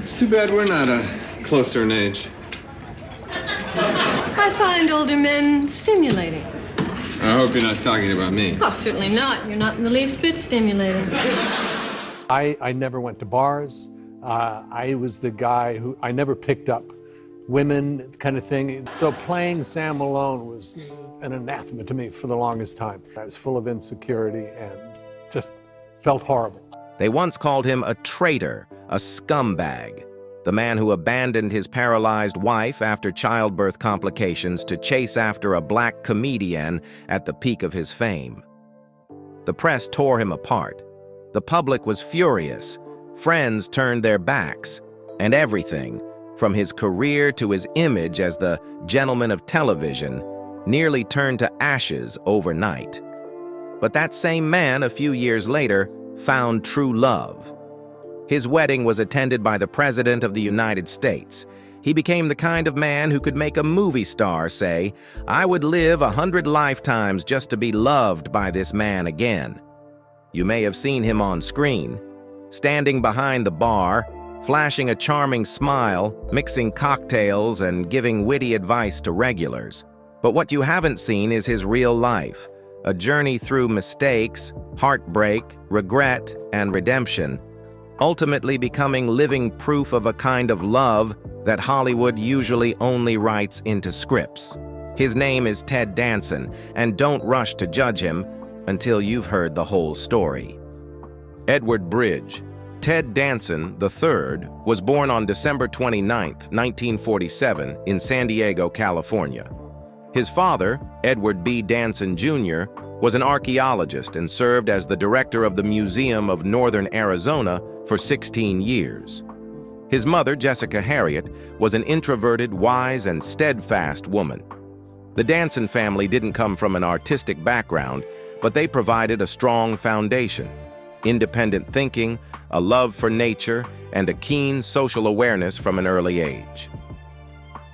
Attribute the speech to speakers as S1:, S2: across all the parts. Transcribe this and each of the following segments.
S1: It's too bad we're not closer in age.
S2: I find older men stimulating.
S1: I hope you're not talking about me.
S2: Oh, certainly not. You're not in the least bit stimulating.
S3: I never went to bars. I was the guy who, I never picked up women kind of thing. So playing Sam Malone was an anathema to me for the longest time. I was full of insecurity and just felt horrible.
S4: They once called him a traitor, a scumbag, the man who abandoned his paralyzed wife after childbirth complications to chase after a black comedian at the peak of his fame. The press tore him apart. The public was furious. Friends turned their backs, and everything, from his career to his image as the gentleman of television, nearly turned to ashes overnight. But that same man, a few years later, found true love. His wedding was attended by the President of the United States. He became the kind of man who could make a movie star say, "I would live 100 lifetimes just to be loved by this man again." You may have seen him on screen, standing behind the bar, flashing a charming smile, mixing cocktails, and giving witty advice to regulars. But what you haven't seen is his real life, a journey through mistakes, heartbreak, regret, and redemption, ultimately becoming living proof of a kind of love that Hollywood usually only writes into scripts. His name is Ted Danson, and don't rush to judge him until you've heard the whole story. Edward Bridge. Ted Danson III was born on December 29, 1947, in San Diego, California. His father, Edward B. Danson Jr., was an archaeologist and served as the director of the Museum of Northern Arizona for 16 years. His mother, Jessica Harriet, was an introverted, wise, and steadfast woman. The Danson family didn't come from an artistic background, but they provided a strong foundation: independent thinking, a love for nature, and a keen social awareness from an early age.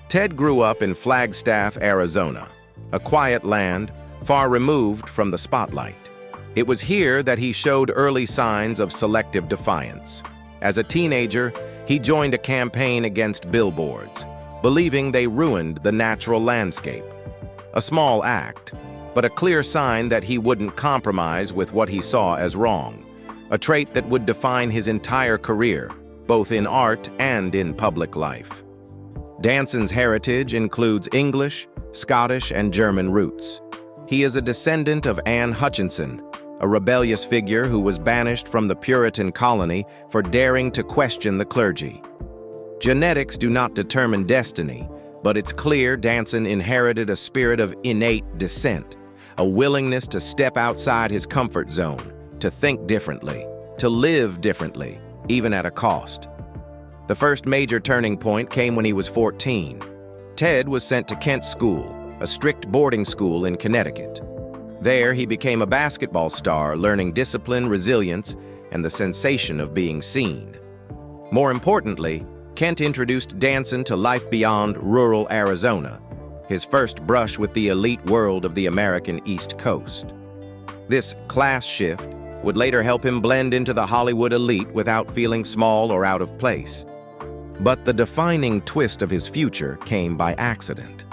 S4: Ted grew up in Flagstaff, Arizona, a quiet land far removed from the spotlight. It was here that he showed early signs of selective defiance. As a teenager, he joined a campaign against billboards, believing they ruined the natural landscape. A small act, but a clear sign that he wouldn't compromise with what he saw as wrong, a trait that would define his entire career, both in art and in public life. Danson's heritage includes English, Scottish, and German roots. He is a descendant of Anne Hutchinson, a rebellious figure who was banished from the Puritan colony for daring to question the clergy. Genetics do not determine destiny, but it's clear Danson inherited a spirit of innate dissent, a willingness to step outside his comfort zone, to think differently, to live differently, even at a cost. The first major turning point came when he was 14. Ted was sent to Kent School, a strict boarding school in Connecticut. There, he became a basketball star, learning discipline, resilience, and the sensation of being seen. More importantly, Kent introduced Danson to life beyond rural Arizona, his first brush with the elite world of the American East Coast. This class shift would later help him blend into the Hollywood elite without feeling small or out of place. But the defining twist of his future came by accident.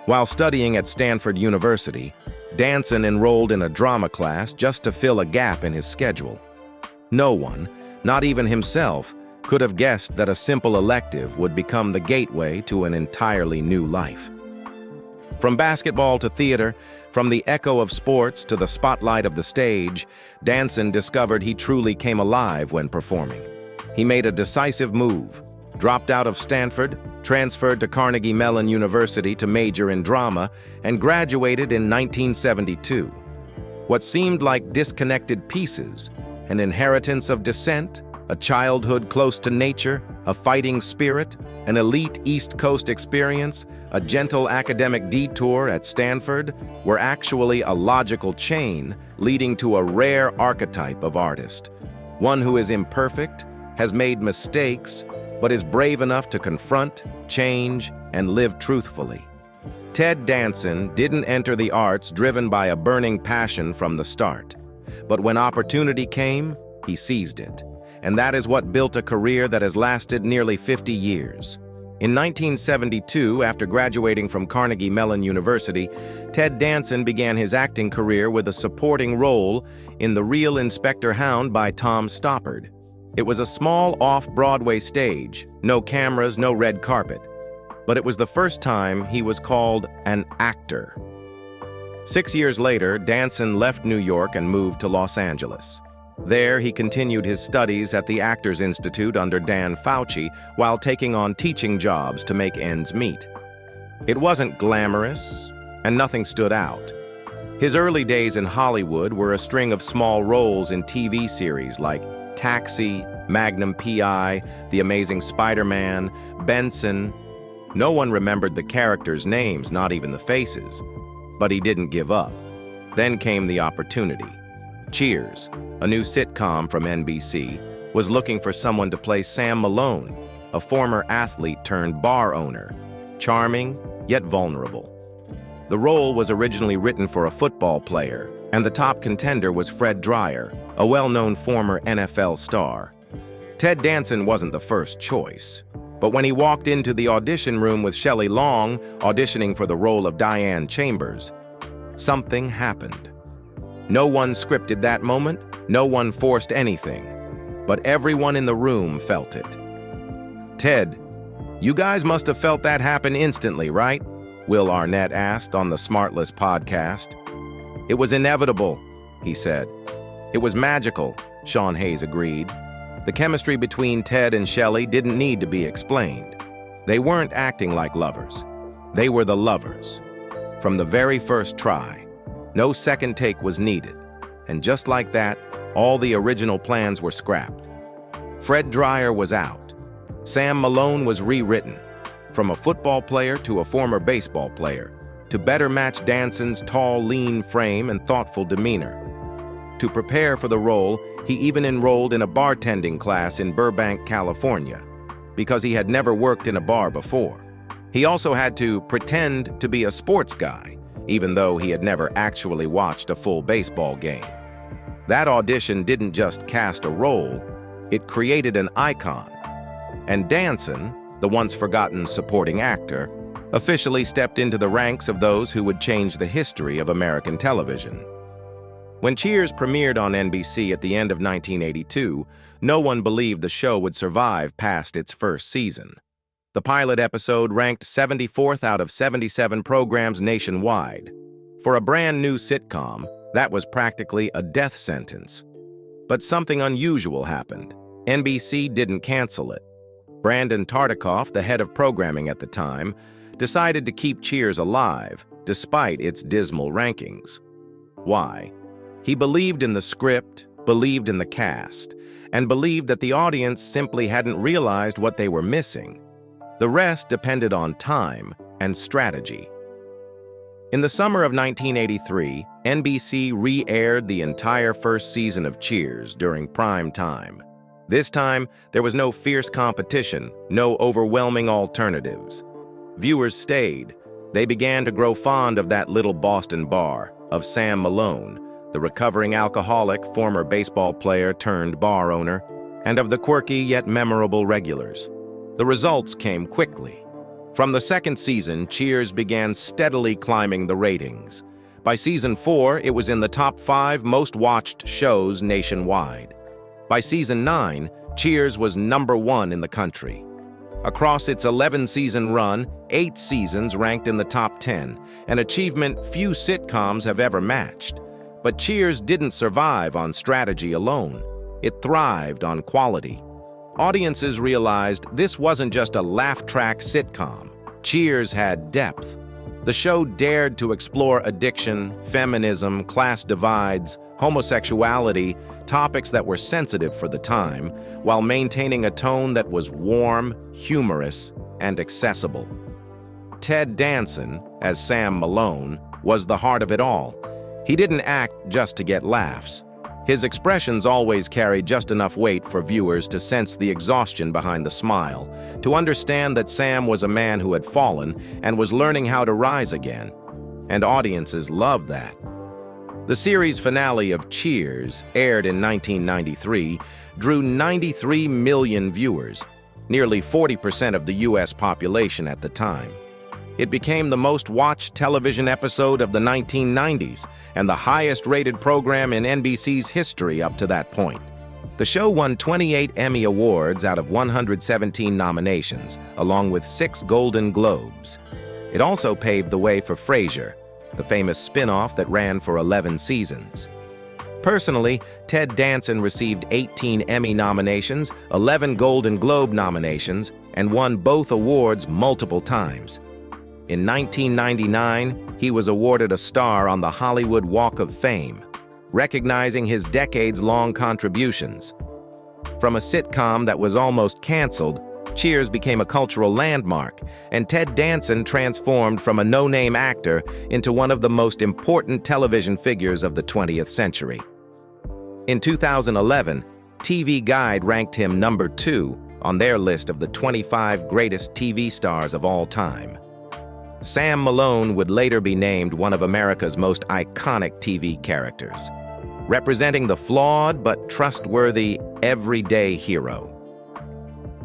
S4: While studying at Stanford University, Danson enrolled in a drama class just to fill a gap in his schedule. No one, not even himself, could have guessed that a simple elective would become the gateway to an entirely new life. From basketball to theater, from the echo of sports to the spotlight of the stage, Danson discovered he truly came alive when performing. He made a decisive move, dropped out of Stanford, transferred to Carnegie Mellon University to major in drama, and graduated in 1972. What seemed like disconnected pieces, an inheritance of dissent, a childhood close to nature, a fighting spirit, an elite East Coast experience, a gentle academic detour at Stanford, were actually a logical chain leading to a rare archetype of artist, one who is imperfect, has made mistakes, but is brave enough to confront, change, and live truthfully. Ted Danson didn't enter the arts driven by a burning passion from the start, but when opportunity came, he seized it. and that is what built a career that has lasted nearly 50 years. In 1972, after graduating from Carnegie Mellon University, Ted Danson began his acting career with a supporting role in The Real Inspector Hound by Tom Stoppard. It was a small off-Broadway stage, no cameras, no red carpet. But it was the first time he was called an actor. 6 years later, Danson left New York and moved to Los Angeles. There, he continued his studies at the Actors Institute under Dan Fauci while taking on teaching jobs to make ends meet. It wasn't glamorous, and nothing stood out. His early days in Hollywood were a string of small roles in TV series like Taxi, Magnum P.I., The Amazing Spider-Man, Benson. No one remembered the characters' names, not even the faces. But he didn't give up. Then came the opportunity. Cheers, a new sitcom from NBC, was looking for someone to play Sam Malone, a former athlete turned bar owner, charming yet vulnerable. The role was originally written for a football player, and the top contender was Fred Dryer, a well-known former NFL star. Ted Danson wasn't the first choice, but when he walked into the audition room with Shelley Long auditioning for the role of Diane Chambers, something happened. No one scripted that moment, no one forced anything, but everyone in the room felt it. "Ted, you guys must have felt that happen instantly, right?" Will Arnett asked on the Smartless podcast. "It was inevitable," he said. "It was magical," Sean Hayes agreed. The chemistry between Ted and Shelley didn't need to be explained. They weren't acting like lovers. They were the lovers. From the very first try, no second take was needed. And just like that, all the original plans were scrapped. Fred Dryer was out. Sam Malone was rewritten, from a football player to a former baseball player, to better match Danson's tall, lean frame and thoughtful demeanor. To prepare for the role, he even enrolled in a bartending class in Burbank, California, because he had never worked in a bar before. He also had to pretend to be a sports guy, even though he had never actually watched a full baseball game. That audition didn't just cast a role, it created an icon. And Danson, the once-forgotten supporting actor, officially stepped into the ranks of those who would change the history of American television. When Cheers premiered on NBC at the end of 1982, no one believed the show would survive past its first season. The pilot episode ranked 74th out of 77 programs nationwide. For a brand new sitcom, that was practically a death sentence. But something unusual happened. NBC didn't cancel it. Brandon Tartikoff, the head of programming at the time, decided to keep Cheers alive, despite its dismal rankings. Why? He believed in the script, believed in the cast, and believed that the audience simply hadn't realized what they were missing. The rest depended on time and strategy. In the summer of 1983, NBC re-aired the entire first season of Cheers during prime time. This time, there was no fierce competition, no overwhelming alternatives. Viewers stayed. They began to grow fond of that little Boston bar, of Sam Malone, the recovering alcoholic former baseball player turned bar owner, and of the quirky yet memorable regulars. The results came quickly. From the second season, Cheers began steadily climbing the ratings. By season 4, it was in the top 5 most-watched shows nationwide. By season 9, Cheers was #1 in the country. Across its 11-season run, 8 seasons ranked in the top 10, an achievement few sitcoms have ever matched. But Cheers didn't survive on strategy alone. It thrived on quality. Audiences realized this wasn't just a laugh-track sitcom. Cheers had depth. The show dared to explore addiction, feminism, class divides, homosexuality, topics that were sensitive for the time, while maintaining a tone that was warm, humorous, and accessible. Ted Danson, as Sam Malone, was the heart of it all. He didn't act just to get laughs. His expressions always carried just enough weight for viewers to sense the exhaustion behind the smile, to understand that Sam was a man who had fallen and was learning how to rise again. And audiences loved that. The series finale of Cheers aired in 1993, drew 93 million viewers, nearly 40% of the U.S. population at the time. It became the most watched television episode of the 1990s and the highest-rated program in NBC's history up to that point. The show won 28 Emmy Awards out of 117 nominations, along with 6 Golden Globes. It also paved the way for Frasier, the famous spin-off that ran for 11 seasons. Personally, Ted Danson received 18 Emmy nominations, 11 Golden Globe nominations, and won both awards multiple times. In 1999, he was awarded a star on the Hollywood Walk of Fame, recognizing his decades-long contributions. From a sitcom that was almost canceled, Cheers became a cultural landmark, and Ted Danson transformed from a no-name actor into one of the most important television figures of the 20th century. In 2011, TV Guide ranked him number 2 on their list of the 25 greatest TV stars of all time. Sam Malone would later be named one of America's most iconic TV characters, representing the flawed but trustworthy everyday hero.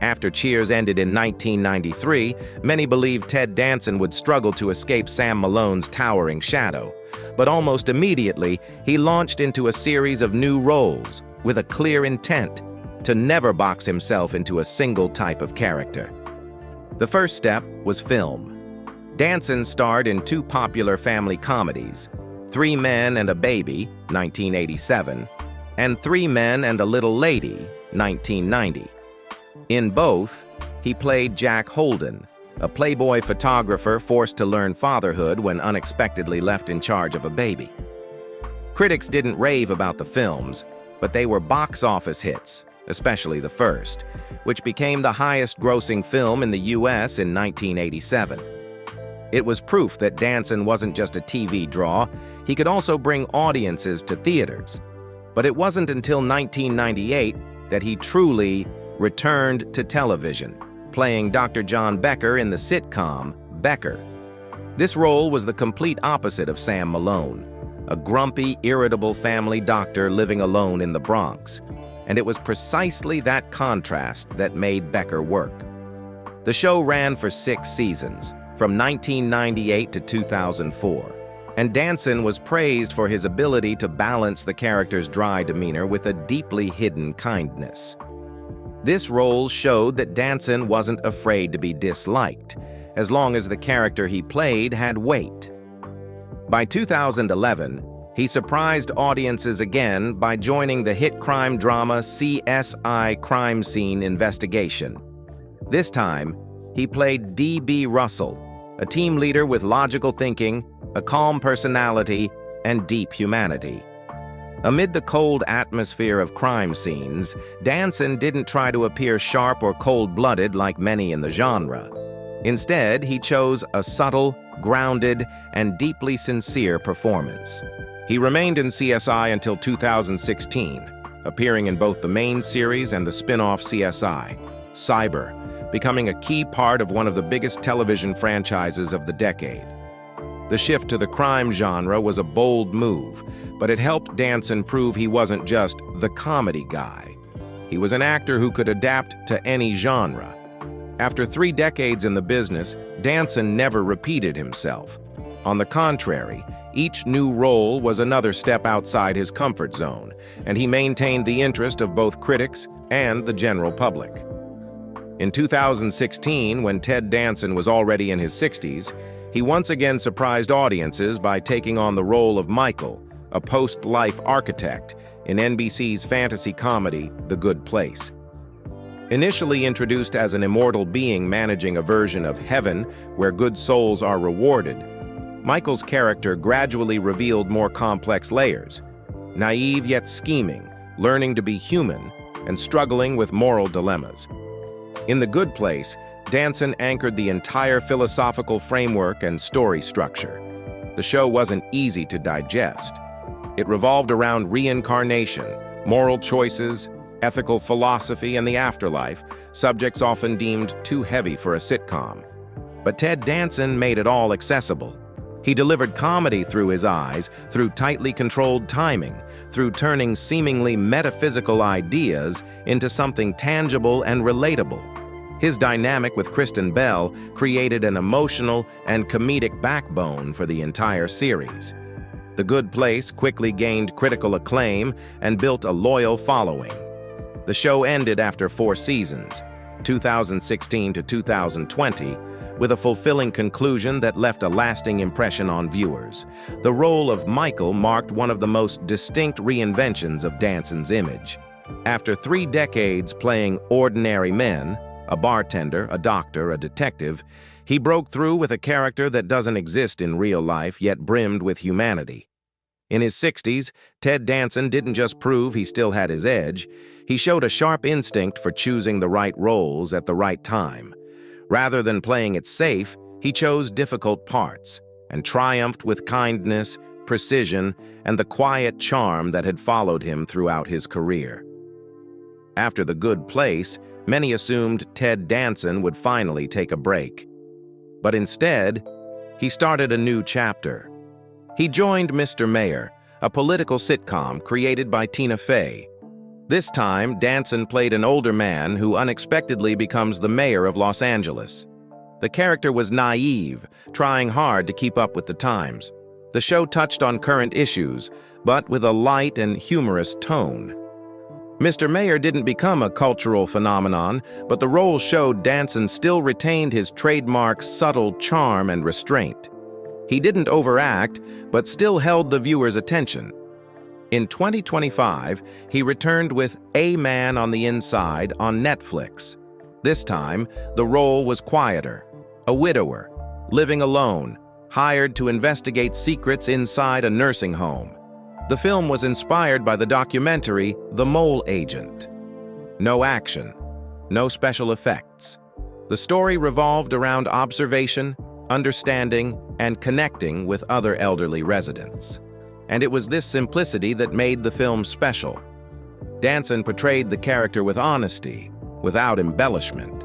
S4: After Cheers ended in 1993, many believed Ted Danson would struggle to escape Sam Malone's towering shadow, but almost immediately he launched into a series of new roles with a clear intent to never box himself into a single type of character. The first step was film. Danson starred in 2 popular family comedies, 3 Men and a Baby, 1987, and 3 Men and a Little Lady, 1990. In both, he played Jack Holden, a Playboy photographer forced to learn fatherhood when unexpectedly left in charge of a baby. Critics didn't rave about the films, but they were box office hits, especially the first, which became the highest-grossing film in the U.S. in 1987. It was proof that Danson wasn't just a TV draw, he could also bring audiences to theaters. But it wasn't until 1998 that he truly returned to television, playing Dr. John Becker in the sitcom Becker. This role was the complete opposite of Sam Malone, a grumpy, irritable family doctor living alone in the Bronx, and it was precisely that contrast that made Becker work. The show ran for 6 seasons, from 1998 to 2004, and Danson was praised for his ability to balance the character's dry demeanor with a deeply hidden kindness. This role showed that Danson wasn't afraid to be disliked, as long as the character he played had weight. By 2011, he surprised audiences again by joining the hit crime drama CSI Crime Scene Investigation. This time, he played D.B. Russell, a team leader with logical thinking, a calm personality, and deep humanity. Amid the cold atmosphere of crime scenes, Danson didn't try to appear sharp or cold-blooded like many in the genre. Instead, he chose a subtle, grounded, and deeply sincere performance. He remained in CSI until 2016, appearing in both the main series and the spin-off CSI, Cyber, becoming a key part of one of the biggest television franchises of the decade. The shift to the crime genre was a bold move, but it helped Danson prove he wasn't just the comedy guy. He was an actor who could adapt to any genre. After 3 decades in the business, Danson never repeated himself. On the contrary, each new role was another step outside his comfort zone, and he maintained the interest of both critics and the general public. In 2016, when Ted Danson was already in his 60s, he once again surprised audiences by taking on the role of Michael, a post-life architect, in NBC's fantasy comedy, The Good Place. Initially introduced as an immortal being managing a version of heaven where good souls are rewarded, Michael's character gradually revealed more complex layers, naive yet scheming, learning to be human, and struggling with moral dilemmas. In The Good Place, Danson anchored the entire philosophical framework and story structure. The show wasn't easy to digest. It revolved around reincarnation, moral choices, ethical philosophy, and the afterlife, subjects often deemed too heavy for a sitcom. But Ted Danson made it all accessible. He delivered comedy through his eyes, through tightly controlled timing, through turning seemingly metaphysical ideas into something tangible and relatable. His dynamic with Kristen Bell created an emotional and comedic backbone for the entire series. The Good Place quickly gained critical acclaim and built a loyal following. The show ended after 4 seasons, 2016 to 2020, with a fulfilling conclusion that left a lasting impression on viewers. The role of Michael marked one of the most distinct reinventions of Danson's image. After 3 decades playing ordinary men, a bartender, a doctor, a detective, he broke through with a character that doesn't exist in real life yet brimmed with humanity. In his 60s, Ted Danson didn't just prove he still had his edge, he showed a sharp instinct for choosing the right roles at the right time. Rather than playing it safe, he chose difficult parts and triumphed with kindness, precision, and the quiet charm that had followed him throughout his career. After The Good Place, many assumed Ted Danson would finally take a break. But instead, he started a new chapter. He joined Mr. Mayor, a political sitcom created by Tina Fey. This time, Danson played an older man who unexpectedly becomes the mayor of Los Angeles. The character was naive, trying hard to keep up with the times. The show touched on current issues, but with a light and humorous tone. Mr. Mayor didn't become a cultural phenomenon, but the role showed Danson still retained his trademark subtle charm and restraint. He didn't overact, but still held the viewer's attention. In 2025, he returned with A Man on the Inside on Netflix. This time, the role was quieter, a widower, living alone, hired to investigate secrets inside a nursing home. The film was inspired by the documentary The Mole Agent. No action, no special effects. The story revolved around observation, understanding, and connecting with other elderly residents. And it was this simplicity that made the film special. Danson portrayed the character with honesty, without embellishment.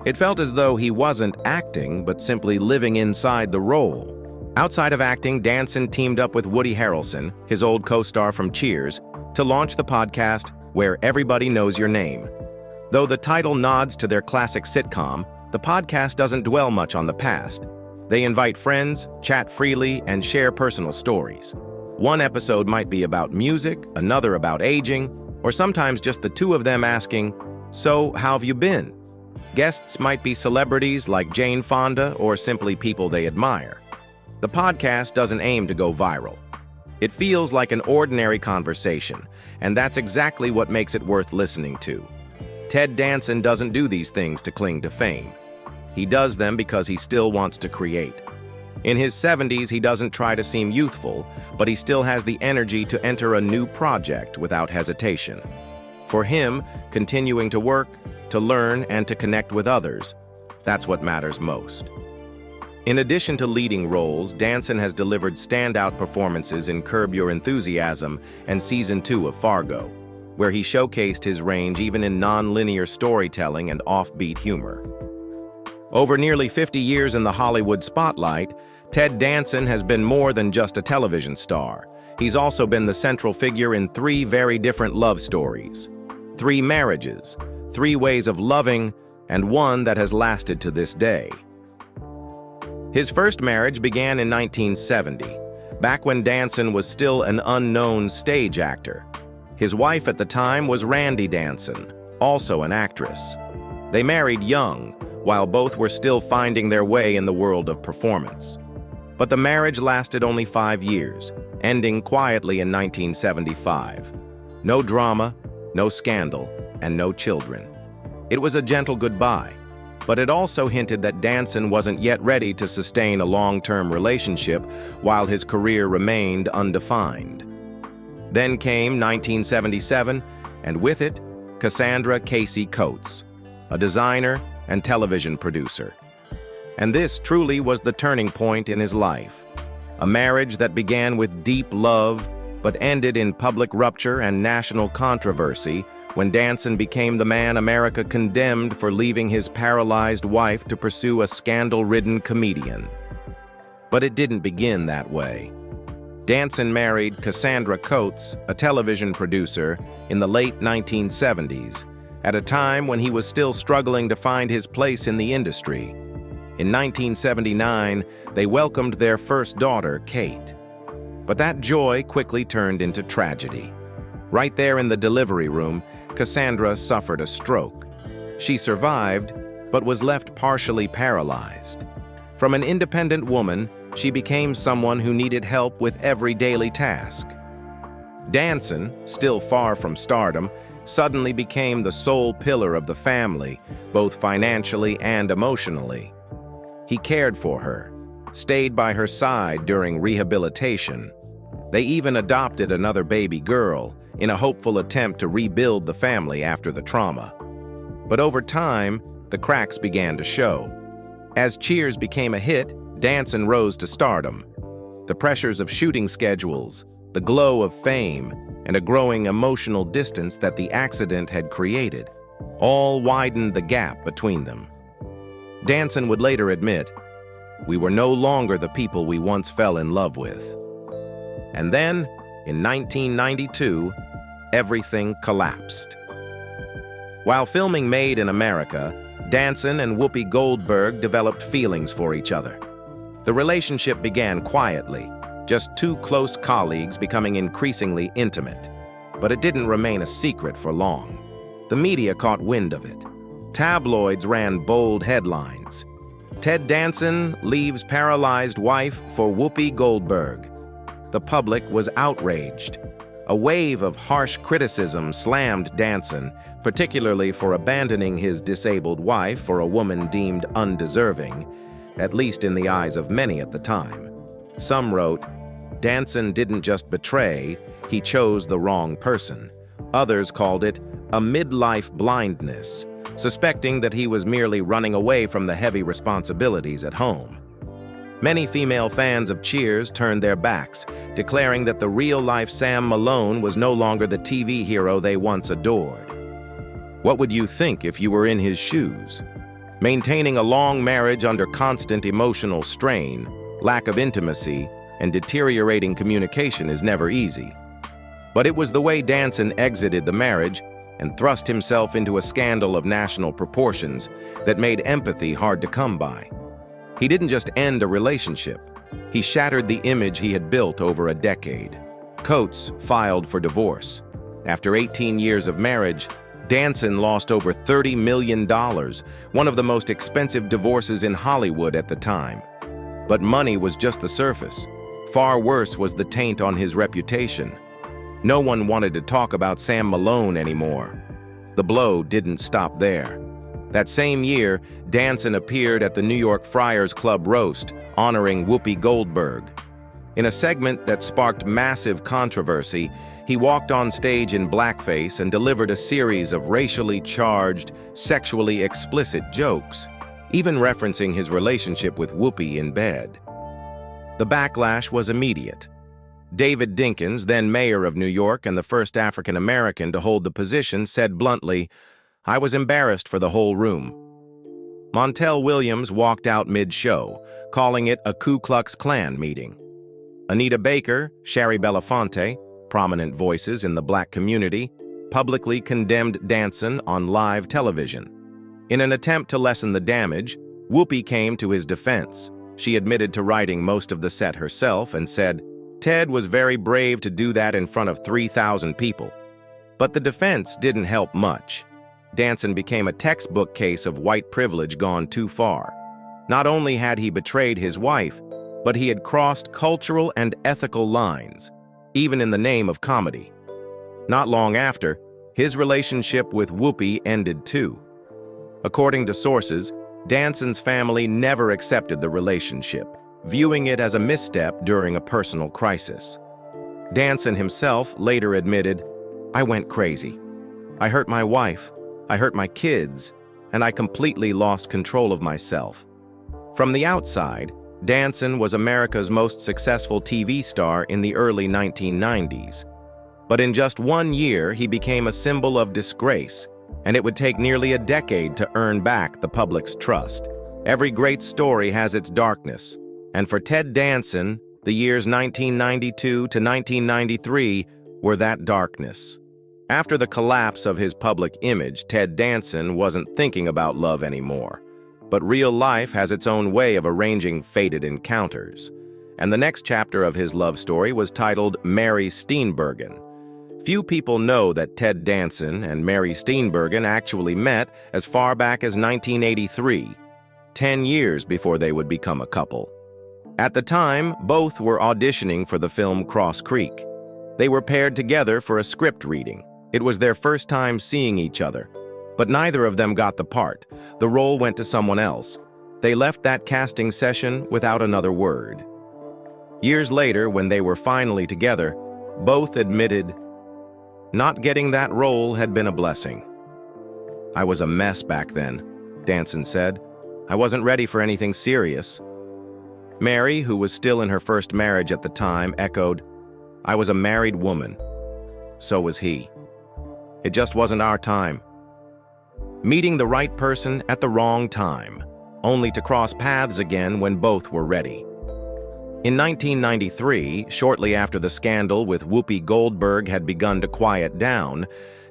S4: It felt as though he wasn't acting, but simply living inside the role. Outside of acting, Danson teamed up with Woody Harrelson, his old co-star from Cheers, to launch the podcast Where Everybody Knows Your Name. Though the title nods to their classic sitcom, the podcast doesn't dwell much on the past. They invite friends, chat freely, and share personal stories. One episode might be about music, another about aging, or sometimes just the two of them asking, "So, how have you been?" Guests might be celebrities like Jane Fonda or simply people they admire. The podcast doesn't aim to go viral. It feels like an ordinary conversation, and that's exactly what makes it worth listening to. Ted Danson doesn't do these things to cling to fame. He does them because he still wants to create. In his 70s, he doesn't try to seem youthful, but he still has the energy to enter a new project without hesitation. For him, continuing to work, to learn, and to connect with others, that's what matters most. In addition to leading roles, Danson has delivered standout performances in Curb Your Enthusiasm and Season 2 of Fargo, where he showcased his range even in non-linear storytelling and offbeat humor. Over nearly 50 years in the Hollywood spotlight, Ted Danson has been more than just a television star. He's also been the central figure in 3 very different love stories, 3 marriages, 3 ways of loving, and one that has lasted to this day. His first marriage began in 1970, back when Danson was still an unknown stage actor. His wife at the time was Randy Danson, also an actress. They married young, while both were still finding their way in the world of performance. But the marriage lasted only 5 years, ending quietly in 1975. No drama, no scandal, and no children. It was a gentle goodbye, but it also hinted that Danson wasn't yet ready to sustain a long-term relationship while his career remained undefined. Then came 1977, and with it, Cassandra Casey Coates, a designer and television producer. And this truly was the turning point in his life. A marriage that began with deep love, but ended in public rupture and national controversy when Danson became the man America condemned for leaving his paralyzed wife to pursue a scandal-ridden comedian. But it didn't begin that way. Danson married Cassandra Coates, a television producer, in the late 1970s, at a time when he was still struggling to find his place in the industry. In 1979, they welcomed their first daughter, Kate. But that joy quickly turned into tragedy. Right there in the delivery room, Cassandra suffered a stroke. She survived, but was left partially paralyzed. From an independent woman, she became someone who needed help with every daily task. Danson, still far from stardom, suddenly became the sole pillar of the family, both financially and emotionally. He cared for her, stayed by her side during rehabilitation. They even adopted another baby girl in a hopeful attempt to rebuild the family after the trauma. But over time, the cracks began to show. As Cheers became a hit, Danson rose to stardom. The pressures of shooting schedules, the glow of fame, and a growing emotional distance that the accident had created, all widened the gap between them. Danson would later admit, "We were no longer the people we once fell in love with." And then, in 1992, everything collapsed. While filming Made in America, Danson and Whoopi Goldberg developed feelings for each other. The relationship began quietly, just two close colleagues becoming increasingly intimate. But it didn't remain a secret for long. The media caught wind of it. Tabloids ran bold headlines. Ted Danson leaves paralyzed wife for Whoopi Goldberg. The public was outraged. A wave of harsh criticism slammed Danson, particularly for abandoning his disabled wife for a woman deemed undeserving, at least in the eyes of many at the time. Some wrote, "Danson didn't just betray, he chose the wrong person." Others called it a midlife blindness, suspecting that he was merely running away from the heavy responsibilities at home. Many female fans of Cheers turned their backs, declaring that the real-life Sam Malone was no longer the TV hero they once adored. What would you think if you were in his shoes? Maintaining a long marriage under constant emotional strain, lack of intimacy, and deteriorating communication is never easy. But it was the way Danson exited the marriage and thrust himself into a scandal of national proportions that made empathy hard to come by. He didn't just end a relationship, he shattered the image he had built over a decade. Coates filed for divorce. After 18 years of marriage, Danson lost over $30 million, one of the most expensive divorces in Hollywood at the time. But money was just the surface. Far worse was the taint on his reputation. No one wanted to talk about Sam Malone anymore. The blow didn't stop there. That same year, Danson appeared at the New York Friars Club roast, honoring Whoopi Goldberg. In a segment that sparked massive controversy, he walked on stage in blackface and delivered a series of racially charged, sexually explicit jokes, even referencing his relationship with Whoopi in bed. The backlash was immediate. David Dinkins, then mayor of New York and the first African American to hold the position, said bluntly, "I was embarrassed for the whole room." Montel Williams walked out mid-show, calling it a Ku Klux Klan meeting. Anita Baker, Shari Belafonte, prominent voices in the black community, publicly condemned Danson on live television. In an attempt to lessen the damage, Whoopi came to his defense. She admitted to writing most of the set herself and said, "Ted was very brave to do that in front of 3,000 people." But the defense didn't help much. Danson became a textbook case of white privilege gone too far. Not only had he betrayed his wife, but he had crossed cultural and ethical lines, even in the name of comedy. Not long after, his relationship with Whoopi ended too. According to sources, Danson's family never accepted the relationship, viewing it as a misstep during a personal crisis. Danson himself later admitted, "I went crazy. I hurt my wife, I hurt my kids, and I completely lost control of myself." From the outside, Danson was America's most successful TV star in the early 1990s. But in just 1 year, he became a symbol of disgrace, and it would take nearly a decade to earn back the public's trust. Every great story has its darkness, And for Ted Danson, the years 1992 to 1993 were that darkness. After the collapse of his public image, Ted Danson wasn't thinking about love anymore. But real life has its own way of arranging fated encounters. And the next chapter of his love story was titled Mary Steenburgen. Few people know that Ted Danson and Mary Steenburgen actually met as far back as 1983, 10 years before they would become a couple. At the time, both were auditioning for the film Cross Creek. They were paired together for a script reading. It was their first time seeing each other. But neither of them got the part. The role went to someone else. They left that casting session without another word. Years later, when they were finally together, both admitted not getting that role had been a blessing. "I was a mess back then," Danson said. "I wasn't ready for anything serious." Mary, who was still in her first marriage at the time, echoed, "I was a married woman. So was he. It just wasn't our time." Meeting the right person at the wrong time, only to cross paths again when both were ready. In 1993, shortly after the scandal with Whoopi Goldberg had begun to quiet down,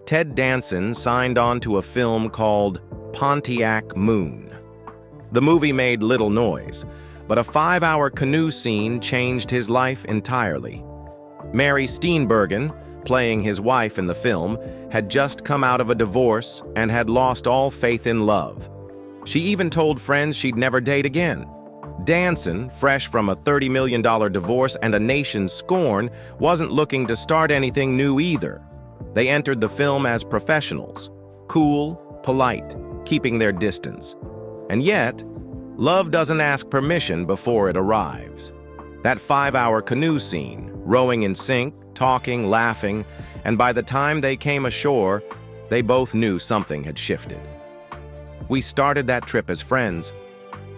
S4: Ted Danson signed on to a film called Pontiac Moon. The movie made little noise, but a 5-hour canoe scene changed his life entirely. Mary Steenburgen, playing his wife in the film, had just come out of a divorce and had lost all faith in love. She even told friends she'd never date again. Danson, fresh from a $30 million divorce and a nation's scorn, wasn't looking to start anything new either. They entered the film as professionals, cool, polite, keeping their distance. And yet, love doesn't ask permission before it arrives. That 5-hour canoe scene, rowing in sync, talking, laughing, and by the time they came ashore, they both knew something had shifted. "We started that trip as friends,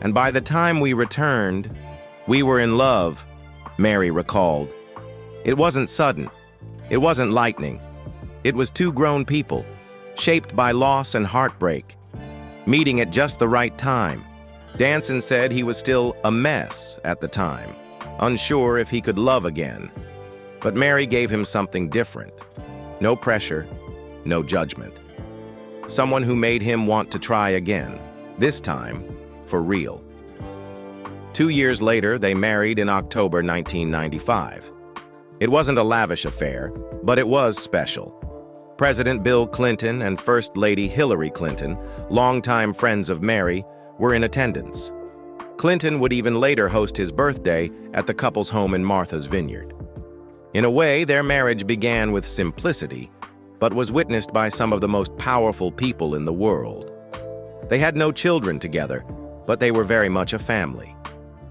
S4: and by the time we returned, we were in love," Mary recalled. "It wasn't sudden. It wasn't lightning. It was two grown people, shaped by loss and heartbreak, meeting at just the right time." Danson said he was still a mess at the time, unsure if he could love again. But Mary gave him something different. No pressure, no judgment. Someone who made him want to try again, this time for real. 2 years later, they married in October 1995. It wasn't a lavish affair, but it was special. President Bill Clinton and First Lady Hillary Clinton, longtime friends of Mary, were in attendance. Clinton would even later host his birthday at the couple's home in Martha's Vineyard. In a way, their marriage began with simplicity, but was witnessed by some of the most powerful people in the world. They had no children together, but they were very much a family.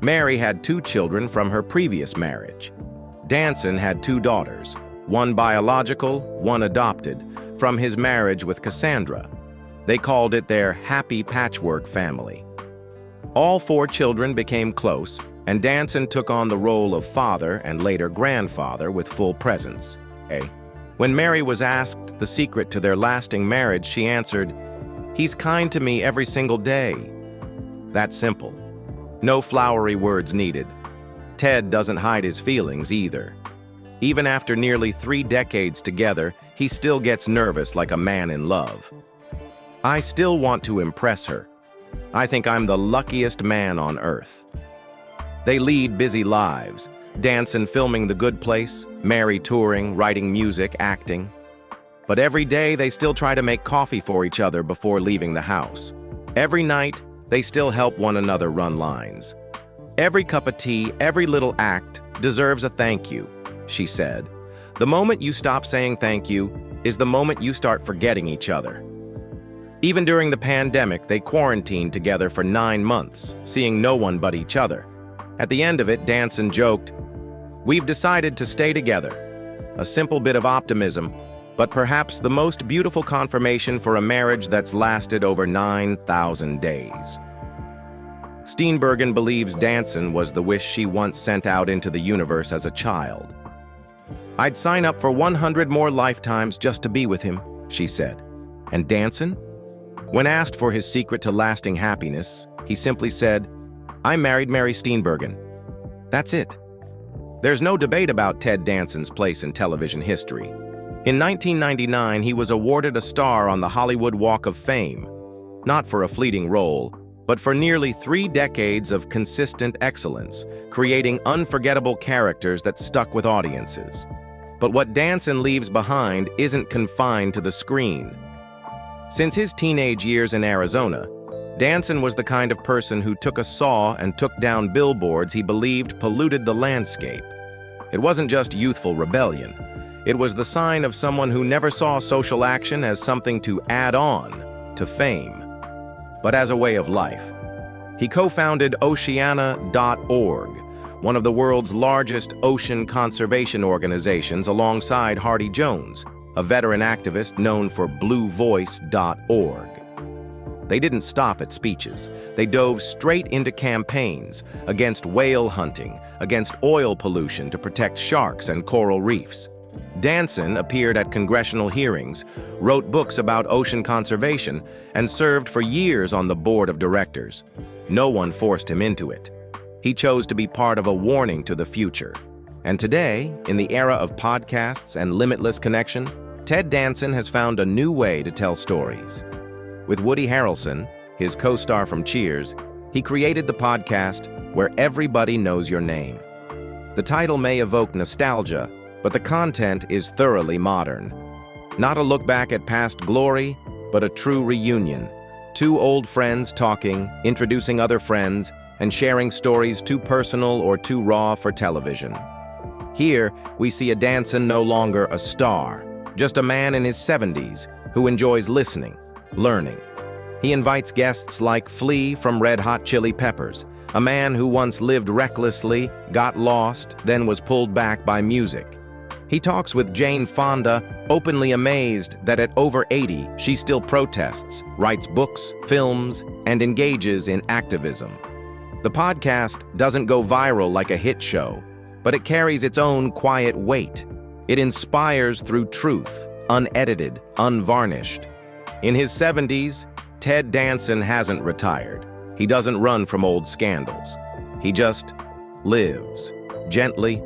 S4: Mary had 2 children from her previous marriage. Danson had 2 daughters, one biological, one adopted, from his marriage with Cassandra. They called it their happy patchwork family. All 4 children became close, and Danson took on the role of father and later grandfather with full presence. When Mary was asked the secret to their lasting marriage, she answered, "He's kind to me every single day." That simple. No flowery words needed. Ted doesn't hide his feelings either. Even after nearly 3 decades together, he still gets nervous like a man in love. "I still want to impress her. I think I'm the luckiest man on earth." They lead busy lives, Danson filming The Good Place, Mary touring, writing music, acting. But every day they still try to make coffee for each other before leaving the house. Every night, they still help one another run lines. "Every cup of tea, every little act deserves a thank you," she said. "The moment you stop saying thank you is the moment you start forgetting each other." Even during the pandemic, they quarantined together for 9 months, seeing no one but each other. At the end of it, Danson joked, "We've decided to stay together." A simple bit of optimism, but perhaps the most beautiful confirmation for a marriage that's lasted over 9,000 days. Steenburgen believes Danson was the wish she once sent out into the universe as a child. "I'd sign up for 100 more lifetimes just to be with him," she said. And Danson? When asked for his secret to lasting happiness, he simply said, "I married Mary Steenburgen. That's it. There's no debate about Ted Danson's place in television history. In 1999, he was awarded a star on the Hollywood Walk of Fame, not for a fleeting role, but for nearly 3 decades of consistent excellence, creating unforgettable characters that stuck with audiences. But what Danson leaves behind isn't confined to the screen. Since his teenage years in Arizona, Danson was the kind of person who took a saw and took down billboards he believed polluted the landscape. It wasn't just youthful rebellion. It was the sign of someone who never saw social action as something to add on to fame, but as a way of life. He co-founded Oceana.org, one of the world's largest ocean conservation organizations, alongside Hardy Jones, a veteran activist known for BlueVoice.org. They didn't stop at speeches. They dove straight into campaigns against whale hunting, against oil pollution to protect sharks and coral reefs. Danson appeared at congressional hearings, wrote books about ocean conservation, and served for years on the board of directors. No one forced him into it. He chose to be part of a warning to the future. And today, in the era of podcasts and limitless connection, Ted Danson has found a new way to tell stories. With Woody Harrelson, his co-star from Cheers, he created the podcast Where Everybody Knows Your Name. The title may evoke nostalgia, but the content is thoroughly modern. Not a look back at past glory, but a true reunion. 2 old friends talking, introducing other friends, and sharing stories too personal or too raw for television. Here, we see a Danson no longer a star, just a man in his 70s who enjoys listening, learning. He invites guests like Flea from Red Hot Chili Peppers, a man who once lived recklessly, got lost, then was pulled back by music. He talks with Jane Fonda, openly amazed that at over 80, she still protests, writes books, films, and engages in activism. The podcast doesn't go viral like a hit show, but it carries its own quiet weight. It inspires through truth, unedited, unvarnished. In his 70s, Ted Danson hasn't retired. He doesn't run from old scandals. He just lives, gently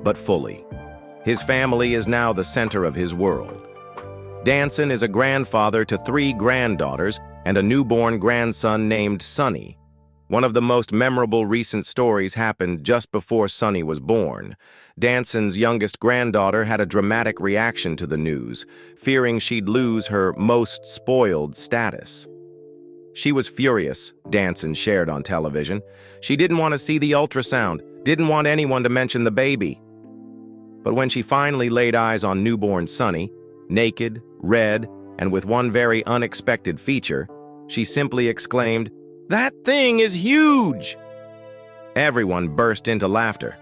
S4: but fully. His family is now the center of his world. Danson is a grandfather to 3 granddaughters and a newborn grandson named Sonny. One of the most memorable recent stories happened just before Sonny was born. Danson's youngest granddaughter had a dramatic reaction to the news, fearing she'd lose her most spoiled status. She was furious, Danson shared on television. She didn't want to see the ultrasound, didn't want anyone to mention the baby. But when she finally laid eyes on newborn Sonny, naked, red, and with one very unexpected feature, she simply exclaimed, "That thing is huge!" Everyone burst into laughter.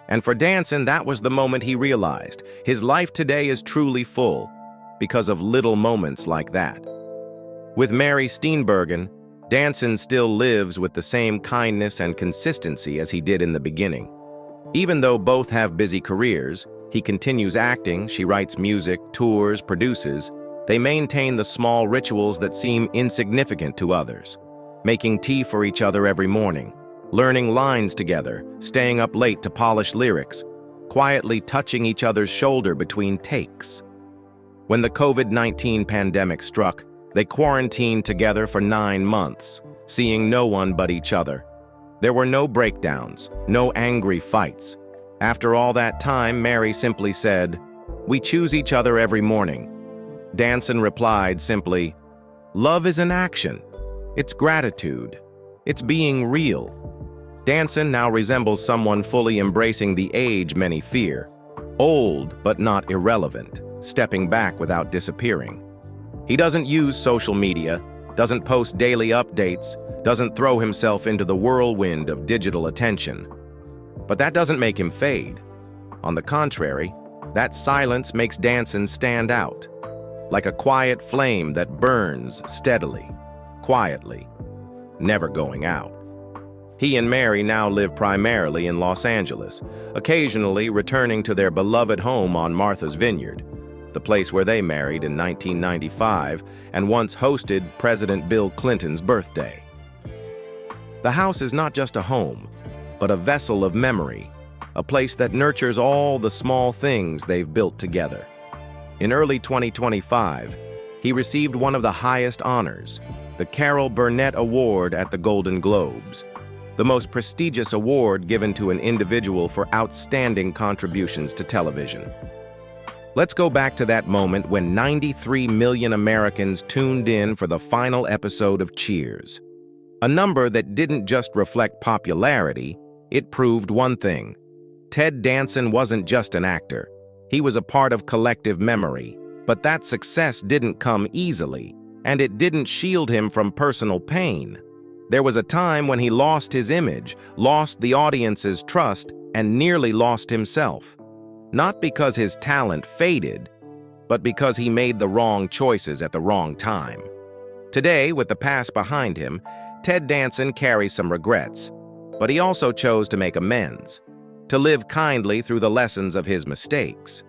S4: And for Danson, that was the moment he realized his life today is truly full because of little moments like that. With Mary Steenburgen, Danson still lives with the same kindness and consistency as he did in the beginning. Even though both have busy careers, he continues acting, she writes music, tours, produces. They maintain the small rituals that seem insignificant to others. Making tea for each other every morning, learning lines together, staying up late to polish lyrics, quietly touching each other's shoulder between takes. When the COVID-19 pandemic struck, they quarantined together for 9 months, seeing no one but each other. There were no breakdowns, no angry fights. After all that time, Mary simply said, "We choose each other every morning." Danson replied simply, "Love is an action. It's gratitude. It's being real." Danson now resembles someone fully embracing the age many fear. Old, but not irrelevant, stepping back without disappearing. He doesn't use social media, doesn't post daily updates, doesn't throw himself into the whirlwind of digital attention. But that doesn't make him fade. On the contrary, that silence makes Danson stand out, like a quiet flame that burns steadily, quietly, never going out. He and Mary now live primarily in Los Angeles, occasionally returning to their beloved home on Martha's Vineyard, the place where they married in 1995 and once hosted President Bill Clinton's birthday. The house is not just a home, but a vessel of memory, a place that nurtures all the small things they've built together. In early 2025, he received one of the highest honors, the Carol Burnett Award at the Golden Globes, the most prestigious award given to an individual for outstanding contributions to television. Let's go back to that moment when 93 million Americans tuned in for the final episode of Cheers. A number that didn't just reflect popularity, it proved one thing. Ted Danson wasn't just an actor. He was a part of collective memory, but that success didn't come easily, and it didn't shield him from personal pain. There was a time when he lost his image, lost the audience's trust, and nearly lost himself. Not because his talent faded, but because he made the wrong choices at the wrong time. Today, with the past behind him, Ted Danson carries some regrets, but he also chose to make amends, to live kindly through the lessons of his mistakes.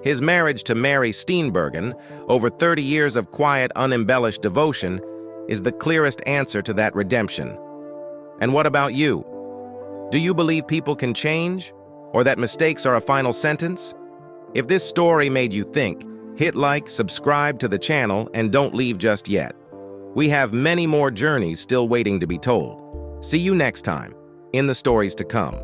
S4: His marriage to Mary Steenburgen, over 30 years of quiet, unembellished devotion, is the clearest answer to that redemption. And what about you? Do you believe people can change? Or that mistakes are a final sentence? If this story made you think, hit like, subscribe to the channel, and don't leave just yet. We have many more journeys still waiting to be told. See you next time, in the stories to come.